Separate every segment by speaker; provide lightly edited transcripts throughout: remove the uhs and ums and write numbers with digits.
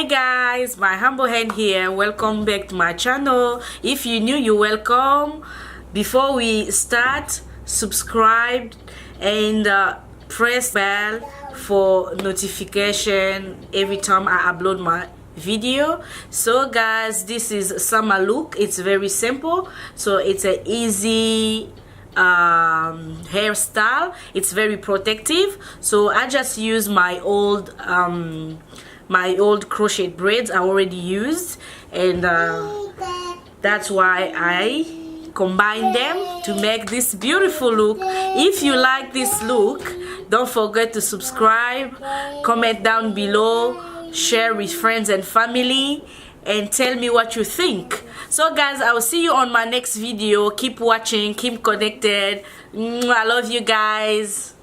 Speaker 1: guys, my humble hand here. Welcome back to my channel. If you're new, you're welcome. Before we start, subscribe and press bell for notification every time I upload my video. So guys, this is summer look. It's very simple, so it's an easy hairstyle. It's very protective, so I just use my old crochet braids I already used, and that's why I combine them to make this beautiful look. If you like this look, don't forget to subscribe, comment down below, share with friends and family, and tell me what you think. So guys, I will see you on my next video. Keep watching, keep connected. I love you guys.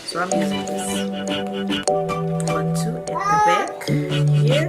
Speaker 1: So I'm using this one too at the back here.